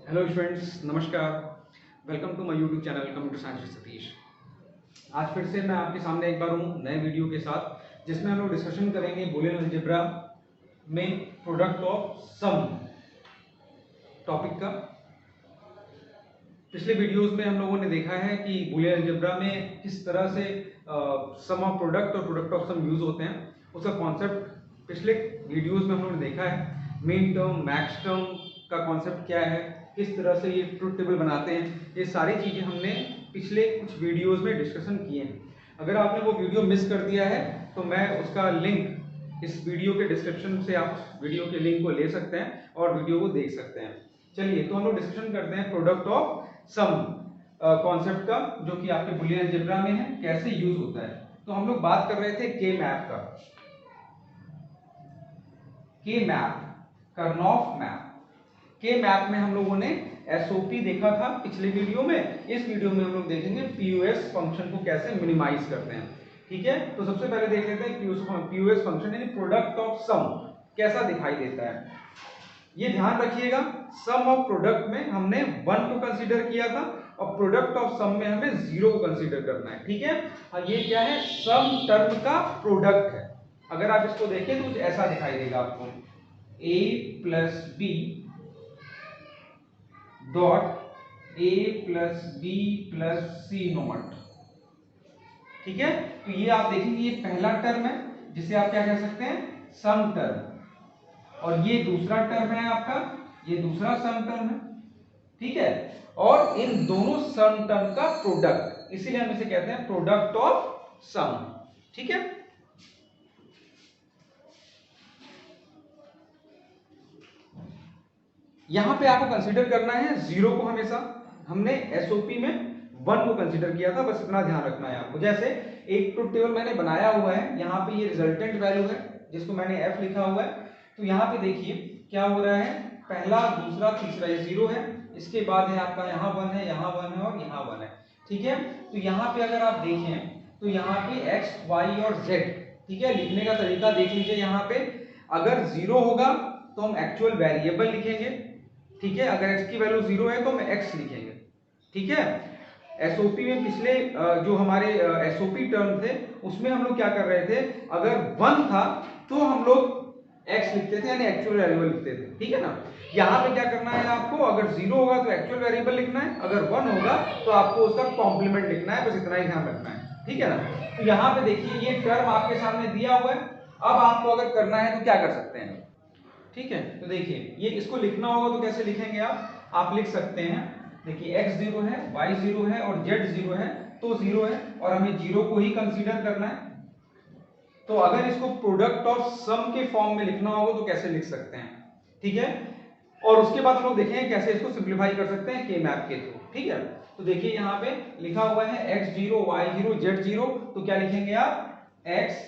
Hello students, नमस्कार। Welcome to my YouTube channel computer science with Satish. आज फिर से मैं आपके सामने एक बार हूँ नए वीडियो के साथ, जिसमें हम लोग डिस्कशन करेंगे बूलियन अलजेब्रा में प्रोडक्ट ऑफ सम टॉपिक का। पिछले वीडियोस में हम लोगों ने देखा है कि बूलियन अलजेब्रा में किस तरह से सम ऑफ प्रोडक्ट और प्रोडक्ट ऑफ सम यूज होते हैं, उसका कॉन्सेप्ट पिछले वीडियोस में हम लोगों ने देखा है। मिन टर्म, मैक्स टर्म का कॉन्सेप्ट क्या है, किस तरह से ये ट्रुथ टेबल बनाते हैं, ये सारी चीजें हमने पिछले कुछ वीडियोस में डिस्कशन किए हैं। अगर आपने वो वीडियो मिस कर दिया है तो मैं उसका लिंक इस वीडियो के डिस्क्रिप्शन से आप वीडियो के लिंक को ले सकते हैं और वीडियो को देख सकते हैं। चलिए, तो हम लोग डिस्कशन करते हैं प्रोडक्ट ऑफ सम कॉन्सेप्ट का, जो कि आपके बूलियन अलजेब्रा में है, कैसे यूज होता है। तो हम लोग बात कर रहे थे के मैप का, के मैप, कर्नॉफ मैप। के मैप में हम लोगों ने एसओपी देखा था पिछले वीडियो में। इस वीडियो में हम लोग देखेंगे पीयूएस फंक्शन को कैसे मिनिमाइज करते हैं। ठीक है, तो सबसे पहले देख लेते हैं पीयूएस फंक्शन यानी प्रोडक्ट ऑफ सम कैसा दिखाई देता है। ये ध्यान रखिएगा, सम ऑफ प्रोडक्ट में हमने 1 को कंसीडर किया था और प्रोडक्ट ऑफ सम में हमें 0 को कंसीडर करना है। ठीक है, और ये क्या है, सम टर्म का प्रोडक्ट है। अगर आप इसको देखें तो कुछ ऐसा दिखाई देगा आपको, a plus B dot a plus B plus C not. ठीक है, तो ये आप देखेंगे ये पहला टर्म है जिसे आप क्या कह सकते हैं, सम टर्म, और ये दूसरा टर्म है आपका, ये दूसरा सम टर्म है। ठीक है, और इन दोनों सम टर्म का प्रोडक्ट, इसीलिए हम इसे कहते हैं प्रोडक्ट ऑफ सम। ठीक है, यहां पे आपको कंसीडर करना है 0 को। हमेशा हमने एसओपी में 1 को कंसीडर किया था, बस इतना ध्यान रखना है आपको। जैसे एक ट्रुथ टेबल मैंने बनाया हुआ है, यहाँ पे ये रिजल्टेंट वैल्यू है जिसको मैंने f लिखा हुआ है। तो यहाँ पे देखिए क्या हो रहा है, पहला, दूसरा, तीसरा, ये 0 है। इसके बाद है आपका यहाँ 1 है, यहाँ 1 है और यहाँ 1 है। ठीक है, तो यहाँ पे अगर आप देखें तो यहाँ पे x, y और z, ठीक है, लिखने का तरीका देख लीजिए। यहाँ पे अगर 0 होगा तो हम एक्चुअल वेरिएबल लिखेंगे। ठीक है, अगर x की वैल्यू 0 है तो हम x लिखेंगे। ठीक है, एसओपी में पिछले जो हमारे एसओपी टर्म थे उसमें हम लोग क्या कर रहे थे, अगर 1 था तो हम लोग x लिखते थे, यानी एक्चुअल वेरिएबल लिखते थे। ठीक है ना, यहाँ पे क्या करना है आपको, अगर 0 होगा तो एक्चुअल वेरिएबल लिखना है, अगर 1 होगा तो आपको उसका कॉम्प्लीमेंट लिखना है, बस इतना ही ध्यान रखना है। ठीक है ना, तो यहाँ पे देखिए ये टर्म आपके सामने दिया हुआ है। अब आपको अगर करना है तो क्या कर सकते हैं, ठीक है, तो देखिए ये इसको लिखना होगा तो कैसे लिखेंगे आप लिख सकते हैं, देखिए x 0 है, y 0 है और z 0 है, तो 0 है और हमें 0 को ही कंसीडर करना है। तो अगर इसको प्रोडक्ट ऑफ सम के फॉर्म में लिखना होगा तो कैसे लिख सकते हैं। ठीक है, और उसके बाद हम लोग देखेंगे कैसे इसको सिंप्लीफाई कर सकते हैं के मैप के थ्रू। ठीक है, तो देखिए यहाँ पे लिखा हुआ है x 0, y 0, z 0, तो क्या लिखेंगे आप, x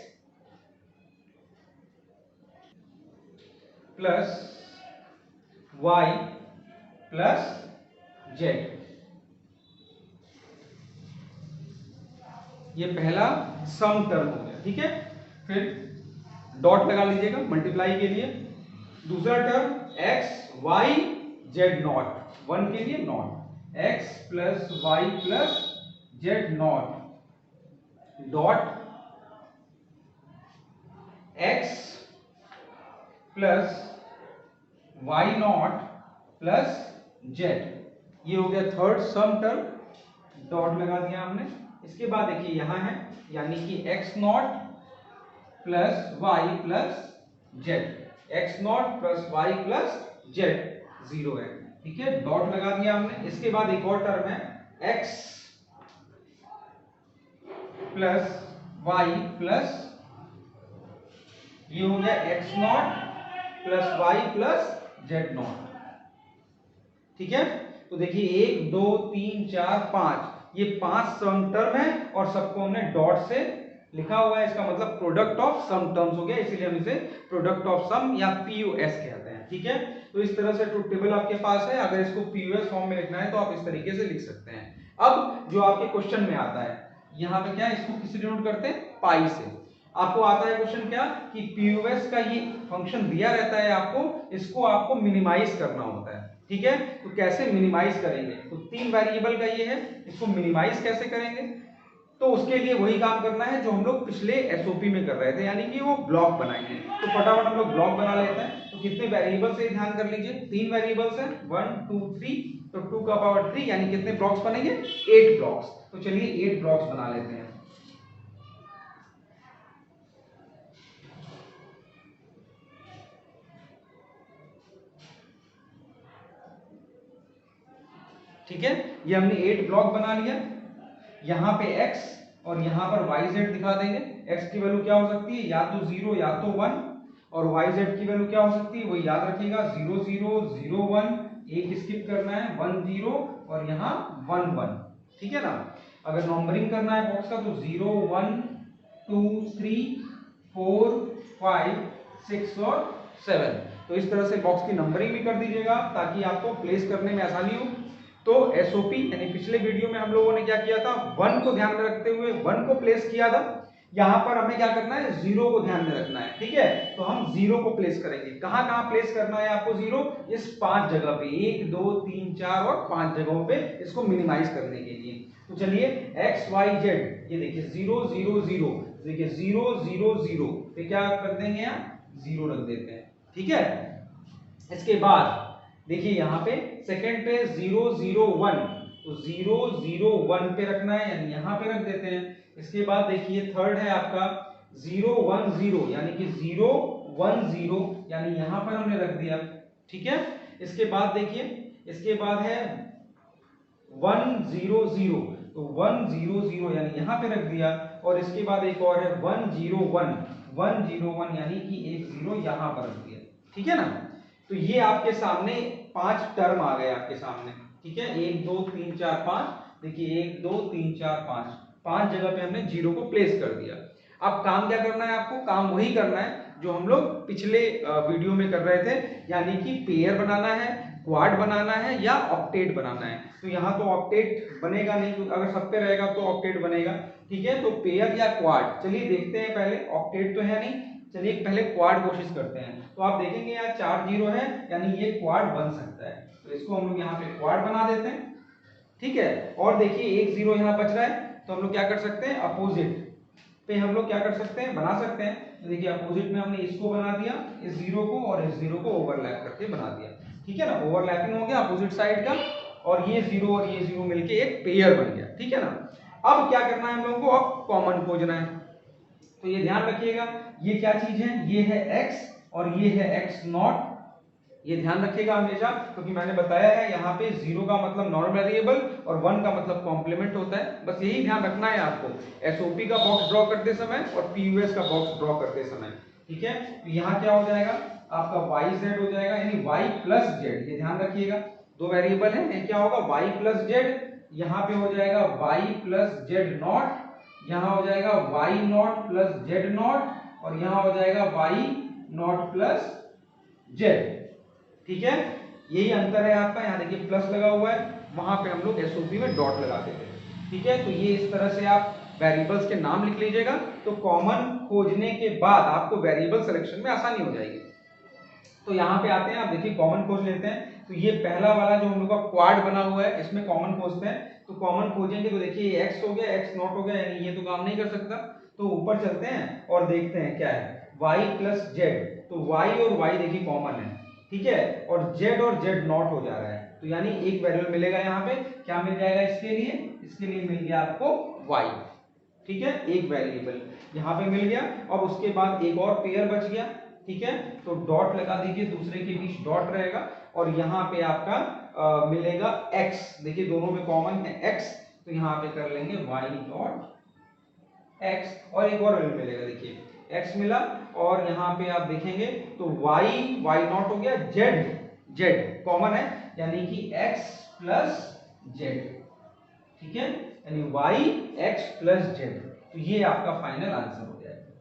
plus y plus z, ये पहला सम टर्म हो गया। ठीक है, फिर डॉट लगा लीजिएगा मल्टीप्लाई के लिए। दूसरा term x y z not, 1 के लिए not, x plus y plus z not dot x plus y not plus z, ये हो गया थर्ड सम टर्म, डॉट लगा दिया हमने। इसके बाद देखिए यहां है, यानी कि x not plus y plus z, x not plus y plus z 0 है। ठीक है, डॉट लगा दिया हमने। इसके बाद एक और टर्म है x प्लस y प्लस, ये हो गया x not plus y plus z not. ठीक है, तो देखिए 1 2 3 4 5, ये 5 सम टर्म है और सबको हमने डॉट से लिखा हुआ है। इसका मतलब प्रोडक्ट ऑफ सम टर्म्स हो गया, इसीलिए हम इसे प्रोडक्ट ऑफ सम या पीयूएस कहते हैं। ठीक है, तो इस तरह से ट्रुथ टेबल आपके पास है। अगर इसको पीयूएस फॉर्म में लिखना है तो आप इस तरीके से लिख सकते हैं। अब जो आपके क्वेश्चन में आता है, यहाँ पे क्या है, इसको किससे डिनोट करते हैं, पाई से। आपको आता है क्वेश्चन क्या, कि पीयूएस का ये फंक्शन दिया रहता है आपको, इसको आपको मिनिमाइज करना होता है। ठीक है। तो कैसे मिनिमाइज करेंगे, तो 3 वेरिएबल का ये है, इसको मिनिमाइज कैसे करेंगे, तो उसके लिए वही काम करना है जो हम लोग पिछले एसओपी में कर रहे थे, यानी कि वो ब्लॉक बनाएंगे। तो फटाफट हम लोग ब्लॉक बना लेते हैं। तो कितने वेरिएबल्स है ध्यान कर लीजिए, 3 वेरिएबल्स हैं, 1 2 3, तो 2 का पावर 3 यानी कितने ब्लॉक्स बनेंगे, 8 ब्लॉक्स। तो चलिए 8 ब्लॉक्स बना लेते हैं। ठीक है, ये हमने 8 ब्लॉक बना लिया। यहाँ पे x और यहाँ पर yz दिखा देंगे। x की वैल्यू क्या हो सकती है, या तो 0 या तो 1, और yz की वैल्यू क्या हो सकती है, वही याद रखिएगा 0 0 0 1, एक स्किप करना है 1 0 और यहाँ 1 1, ठीक है ना। अगर नंबरिंग करना है बॉक्स का तो 0 1 2 3 4 5 6 और 7। तो इस तरह से बॉक्स की नंबरिंग भी कर दीजिएगा ताकि आपको प्लेस करने में आसानी हो। तो एसओपी यानी पिछले वीडियो में हम लोगों ने क्या किया था, 1 को ध्यान में रखते हुए 1 को प्लेस किया था। यहाँ पर हमें क्या करना है, 0 को ध्यान में रखना है, ठीक है। तो हम 0 को प्लेस करेंगे। कहाँ कहाँ प्लेस करना है आपको 0, इस 5 जगह पे, 1 2 3 4 और 5 जगहों पे, इसको मिनिमाइज करने के लिए। तो चलिए एक्स वाई जेड, ये देखिए 0 0 0, देखिए 0 0 0 पे क्या कर देंगे, यहाँ 0 रख देते हैं, ठीक है। इसके बाद देखिए यहाँ पे सेकंड पे 0 0 1, तो 0 0 1 पे रखना है, यानी यहाँ पे रख देते हैं। इसके बाद देखिए थर्ड है आपका 0 1 0, यानी कि 0 1 0, यानी यहाँ पर हमने रख दिया, ठीक है। इसके बाद देखिए, इसके बाद है 1 0 0, तो 1 0 0 यानी यहाँ पे रख दिया। और इसके बाद एक और है 1 0 1, 1 0 1 यानी कि एक 0 यहाँ पर रख दिया, ठीक है ना। तो ये आपके सामने 5 टर्म आ गए आपके सामने, ठीक है। 1 2 3 4 5, देखिए 1 2 3 4 5, 5 जगह पे हमने 0 को प्लेस कर दिया। अब काम क्या करना है आपको, काम वही करना है जो हम लोग पिछले वीडियो में कर रहे थे, यानी कि पेयर बनाना है, क्वाड बनाना है या ऑक्टेट बनाना है। तो यहाँ तो ऑक्टेट बनेगा नहीं, क्योंकि अगर सब पे रहेगा तो ऑक्टेट बनेगा, ठीक है। तो पेयर या क्वाड, चलिए देखते हैं पहले, ऑक्टेट तो है नहीं, चलिए पहले क्वाड कोशिश करते हैं। तो आप देखेंगे यहाँ 4 0 है, यानी ये क्वाड बन सकता है, तो इसको हम लोग यहाँ पे क्वाड बना देते हैं, ठीक है। और देखिए 1 0 यहाँ बच रहा है, तो हम लोग क्या कर सकते हैं, अपोजिट पे हम लोग क्या कर सकते हैं, बना सकते हैं। तो देखिए अपोजिट में हमने इसको बना दिया, इस 0 को, और इस 0 को ओवरलैप करके बना दिया, ठीक है ना। ओवरलैपिंग हो गया अपोजिट साइड का, और ये 0 और ये 0 मिलके एक पेयर बन गया, ठीक है ना। अब क्या करना है हम लोगों को, अब कॉमन खोजना है। तो ये ध्यान रखिएगा, ये क्या चीज है, ये है x और ये है x नॉट, ये ध्यान रखिएगा हमेशा, क्योंकि मैंने बताया है यहाँ पे 0 का मतलब नॉन वेरिएबल और 1 का मतलब कॉम्प्लीमेंट होता है। बस यही ध्यान रखना है आपको एसओपी का बॉक्स ड्रॉ करते समय और पीयूएस का बॉक्स ड्रॉ करते समय, ठीक है। तो यहाँ क्या हो जाएगा आपका yz हो जाएगा, यानी y प्लस जेड, ये ध्यान रखिएगा, दो वेरिएबल है, ये क्या होगा y प्लस जेड, यहाँ पे हो जाएगा y प्लस जेड नॉट, यहाँ हो जाएगा y not plus Z not, और यहाँ हो जाएगा y नॉट प्लस जेड, ठीक है। यही अंतर है आपका, यहाँ देखिए प्लस लगा हुआ है, वहां पे हम लोग एसओपी में डॉट लगा देते हैं, ठीक है। तो ये इस तरह से आप वेरिएबल्स के नाम लिख लीजिएगा, तो कॉमन खोजने के बाद आपको वेरिएबल सिलेक्शन में आसानी हो जाएगी। तो यहाँ पे आते हैं, आप देखिए कॉमन खोज लेते हैं। तो ये पहला वाला जो हम लोग का क्वाड बना हुआ है, इसमें कॉमन खोजते हैं। तो कॉमन खोजेंगे तो देखिए ये x हो गया, x नॉट हो गया, यानी ये तो काम नहीं कर सकता। तो ऊपर चलते हैं और देखते हैं क्या है, y प्लस जेड, तो y और y देखिए कॉमन है, ठीक है, और z और z नॉट हो जा रहा है, तो यानी एक वैल्यू मिलेगा यहाँ पे, क्या मिल जाएगा इसके लिए मिल गया आपको y, ठीक है, एक वेरिएबल यहाँ पे मिल गया। और उसके बाद एक और पेयर बच गया, ठीक है, तो डॉट लगा दीजिए, दूसरे के बीच डॉट रहेगा, और यहाँ पे आपका मिलेगा x, देखिए दोनों में कॉमन है x, तो यहाँ पे कर लेंगे y डॉट x, और एक और वैल्यू मिलेगा, देखिए x मिला, और यहाँ पे आप देखेंगे तो y नॉट हो गया, z कॉमन है, यानी कि x प्लस जेड, ठीक है, यानी y x प्लस जेड, तो ये आपका फाइनल आंसर हो जाएगा,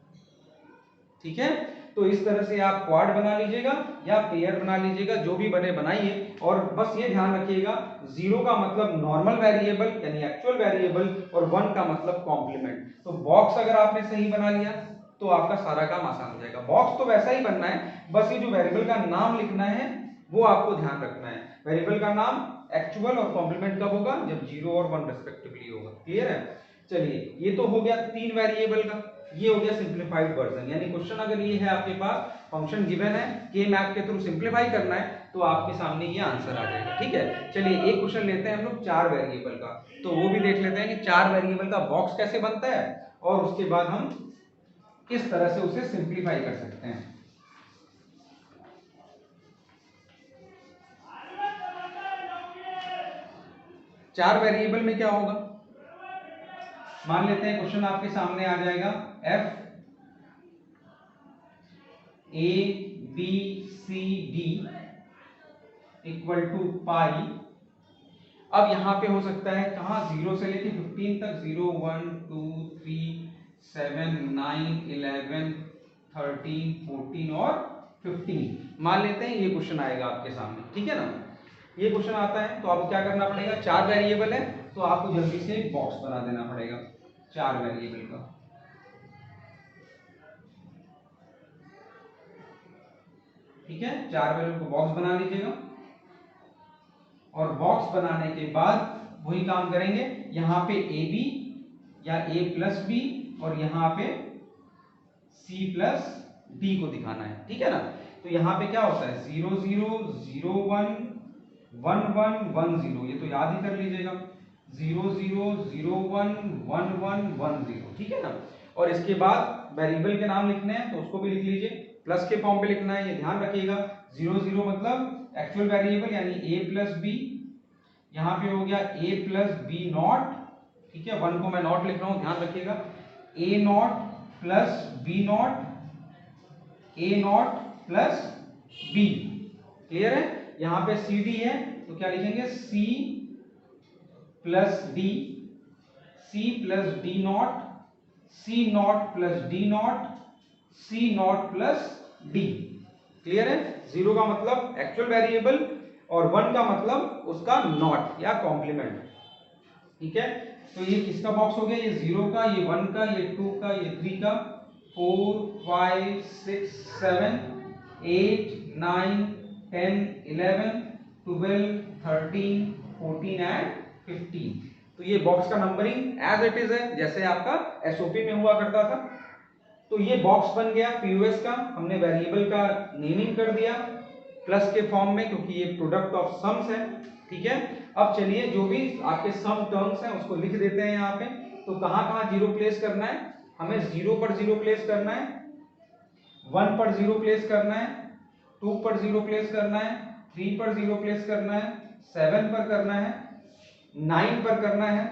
ठीक है। तो इस तरह से आप क्वाड बना लीजिएगा या पेयर बना लीजिएगा, जो भी बने बनाइए, और बस ये ध्यान रखिएगा 0 का मतलब नॉर्मल वेरिएबल यानी एक्चुअल वेरिएबल, और 1 का मतलब कॉम्प्लीमेंट। तो बॉक्स अगर आपने सही बना लिया तो आपका सारा काम आसान हो जाएगा। बॉक्स तो वैसा ही बनना है, बस ये जो वेरिएबल का नाम लिखना है वो आपको ध्यान रखना है। वेरिएबल का नाम एक्चुअल और कॉम्प्लीमेंट कब होगा, जब 0 और 1 रेस्पेक्टिवली होगा। क्लियर है? चलिए ये तो हो गया 3 वेरिएबल का, ये हो गया सिंप्लीफाइड वर्जन। यानी क्वेश्चन अगर ये है आपके पास, फंक्शन गिवन है, के मैप के थ्रू सिंप्लीफाई करना है, तो आपके सामने ये आंसर आ जाएगा। ठीक है, चलिए एक क्वेश्चन लेते हैं हम लोग 4 वेरिएबल का, तो वो भी देख लेते हैं कि 4 वेरिएबल का बॉक्स कैसे बनता है और उसके बाद हम किस तरह से उसे सिंप्लीफाई कर सकते हैं। चार वेरिएबल में क्या होगा, मान लेते हैं क्वेश्चन आपके सामने आ जाएगा f a b c d equal to pi. अब यहां पे हो सकता है कहां, 0 से लेके 15 तक, 0 1 2 3 7 9 11 13 14 और 15 मान लेते हैं ये क्वेश्चन आएगा आपके सामने। ठीक है ना, ये क्वेश्चन आता है तो आपको क्या करना पड़ेगा, 4 वेरिएबल है तो आपको जल्दी से एक बॉक्स बना देना पड़ेगा 4 वेरिएबल का। ठीक है, 4 वेरिएबल को बॉक्स बना लीजिएगा और बॉक्स बनाने के बाद वही काम करेंगे, यहाँ पे ए बी या ए प्लस बी और यहाँ पे सी प्लस डी को दिखाना है। ठीक है ना, तो यहाँ पे क्या होता है 0 0 0 1 1 1 1 0, ये तो याद ही कर लीजिएगा, 0 0 0 1 1 1 1 0। ठीक है ना, और इसके बाद वेरिएबल के नाम लिखने हैं तो उसको भी लिख लीजिए, प्लस के फॉर्म पे लिखना है, ये ध्यान रखिएगा। 0 0 मतलब एक्चुअल वेरिएबल यानी a प्लस बी, यहाँ पे हो गया a प्लस बी नॉट। ठीक है, 1 को मैं नॉट लिख रहा हूँ, ध्यान रखिएगा, a not plus B not, a not plus b। Clear है, यहाँ पे सी डी है तो क्या लिखेंगे, c plus D, C plus D not, C not plus D not, C not plus D. Clear है, 0 का मतलब एक्चुअल वेरिएबल और 1 का मतलब उसका नॉट या कॉम्प्लीमेंट। ठीक है, तो ये किसका बॉक्स हो गया, ये 0 का, ये 1 का, ये 2 का, ये 3 का, 4 5 6 7 8 9 10 11 12 13 14 एंड 15। तो ये बॉक्स का नंबरिंग एज इट इज है, जैसे आपका एसओपी में हुआ करता था। तो ये बॉक्स बन गया पीओएस का, हमने वेरिएबल का नेमिंग कर दिया प्लस के फॉर्म में, क्योंकि ये प्रोडक्ट ऑफ सम्स है। ठीक है, अब चलिए जो भी आपके सम टर्म्स हैं उसको लिख देते हैं यहाँ पे। तो कहाँ कहाँ 0 प्लेस करना है, हमें 0 पर 0 प्लेस करना है, 1 पर 0 प्लेस करना है, 2 पर 0 प्लेस करना है, 3 पर 0 प्लेस करना है, 7 पर करना है, 9 पर करना है,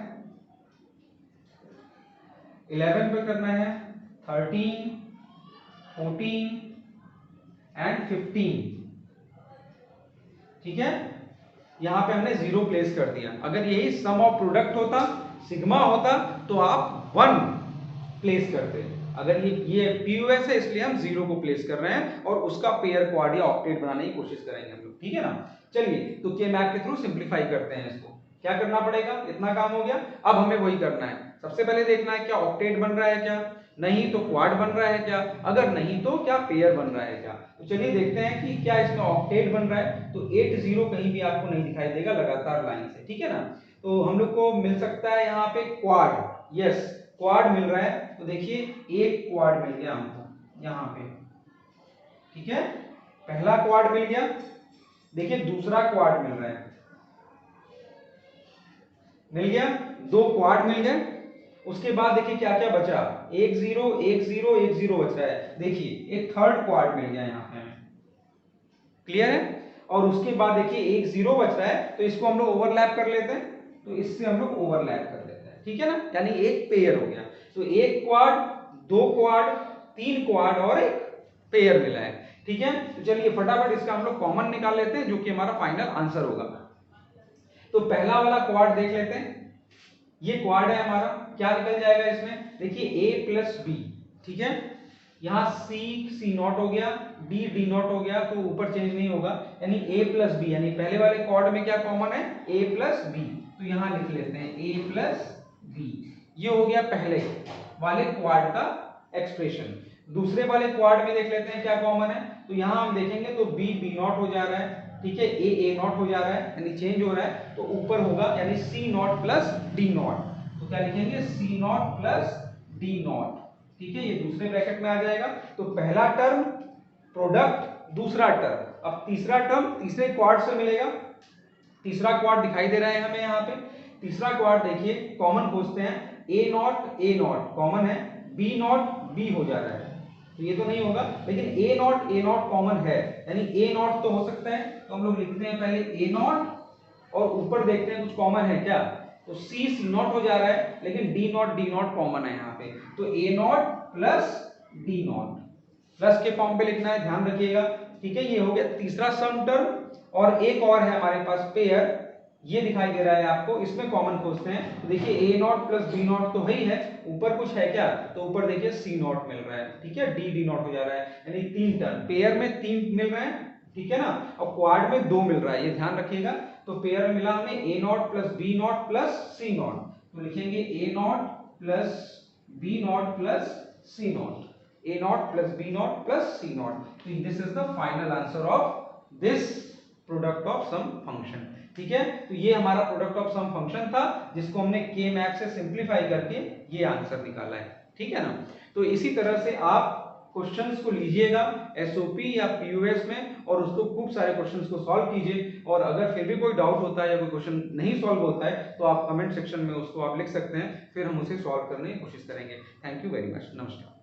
11 पर करना है, 13 14 एंड 15। ठीक है, यहां पे हमने 0 प्लेस कर दिया। अगर यही सम ऑफ प्रोडक्ट होता, सिग्मा होता, तो आप 1 प्लेस करते। अगर ये पीओएस है इसलिए हम 0 को प्लेस कर रहे हैं और उसका पेयर क्वाड या ऑक्टेट बनाने की कोशिश करेंगे हम लोग। ठीक है ना, चलिए तो के मैप के थ्रू सिंप्लीफाई करते हैं इसको। क्या करना पड़ेगा, इतना काम हो गया, अब हमें वही करना है। सबसे पहले देखना है क्या ऑक्टेट बन रहा है, क्या नहीं तो क्वाड बन रहा है, क्या अगर नहीं तो क्या पेयर बन रहा है क्या। तो चलिए देखते हैं कि क्या इसमें ऑक्टेट बन रहा है। तो 8 0 कहीं भी आपको नहीं दिखाई देगा लगातार लाइन से। ठीक है ना, तो हम लोग को मिल सकता है यहाँ पे क्वाड, यस क्वाड मिल रहा है। तो देखिए एक क्वाड मिल गया हमको यहाँ पे। ठीक है, पहला क्वाड मिल गया, देखिए दूसरा क्वाड मिल रहा है, मिल गया, 2 क्वाड मिल गए। उसके बाद देखिए क्या क्या बचा, 1 0 1 0 1 0 बच रहा है। देखिए एक थर्ड क्वाड मिल गया यहाँ पे, क्लियर है। और उसके बाद देखिए 1 0 बच रहा है, तो इसको हम लोग ओवरलैप कर लेते हैं, तो इससे हम लोग ओवरलैप कर लेते हैं। ठीक है ना, यानी एक पेयर हो गया। तो एक क्वाड, 2 क्वाड, 3 क्वाड और एक पेयर मिला है। ठीक है, तो चलिए फटाफट इसका हम लोग कॉमन निकाल लेते हैं, जो कि हमारा फाइनल आंसर होगा। तो पहला वाला क्वाड देख लेते हैं, ये क्वाड है हमारा, क्या निकल जाएगा इसमें, देखिए a प्लस बी। ठीक है, यहाँ c नॉट हो गया, d नॉट हो गया, तो ऊपर चेंज नहीं होगा, यानी a प्लस बी, यानी पहले वाले क्वाड में क्या कॉमन है, a प्लस बी। तो यहाँ लिख लेते हैं a प्लस बी, ये हो गया पहले वाले क्वाड का एक्सप्रेशन। दूसरे वाले क्वाड में देख लेते हैं क्या कॉमन है। तो यहाँ हम देखेंगे तो b नॉट हो जा रहा है, ठीक है, ए नॉट हो जा रहा है यानी चेंज हो रहा है, तो ऊपर होगा यानी सी नॉट प्लस डी नॉट। तो क्या लिखेंगे, सी नॉट प्लस डी नॉट। ठीक है, ये दूसरे ब्रैकेट में आ जाएगा। तो पहला टर्म प्रोडक्ट, दूसरा टर्म, अब तीसरा टर्म तीसरे क्वाड्र से मिलेगा। तीसरा क्वाड्र दिखाई दे रहा है हमें यहाँ पे। तीसरा क्वाड्र देखिए, कॉमन खोजते हैं, ए नॉट कॉमन है, बी नॉट बी हो जा रहा है, तो ये तो नहीं होगा, लेकिन ए नॉट कॉमन है, यानी ए नॉट तो हो सकता है। तो हम लोग लिखते हैं पहले ए नॉट और ऊपर देखते हैं कुछ कॉमन है क्या, तो सी नॉट हो जा रहा है, लेकिन डी नॉट कॉमन है यहाँ पे, तो A not plus D not, plus के फॉर्म पे लिखना है, ध्यान रखिएगा। ठीक है, ये हो गया तीसरा सम टर्म। और एक और है हमारे पास पेयर, ये दिखाई दे रहा है आपको, इसमें कॉमन खोजते हैं। तो देखिए ए नॉट प्लस बी नॉट तो ही है, ऊपर कुछ है क्या, तो ऊपर देखिए सी नॉट मिल रहा है। ठीक है, डी नॉट हो जा रहा है, यानी तीन टर्म, पेयर में तीन मिल रहे हैं, ठीक है ना, और क्वाड में दो मिल रहा है, ये ध्यान रखिएगा। तो पेयर में मिला हमें A not plus B not plus C not, तो लिखेंगे A not plus B not plus C not, A not plus B not plus C not. तो this is the final answer of this product of sum function. ठीक है, तो ये हमारा product of sum function था, जिसको हमने के मैक्स से सिंप्लीफाई करके ये आंसर निकाला है। ठीक है ना, तो इसी तरह से आप क्वेश्चंस को लीजिएगा एसओपी या पीओएस में, और उसको खूब सारे क्वेश्चंस को सॉल्व कीजिए। और अगर फिर भी कोई डाउट होता है या कोई क्वेश्चन नहीं सॉल्व होता है, तो आप कमेंट सेक्शन में उसको आप लिख सकते हैं, फिर हम उसे सॉल्व करने की कोशिश करेंगे। थैंक यू वेरी मच, नमस्कार।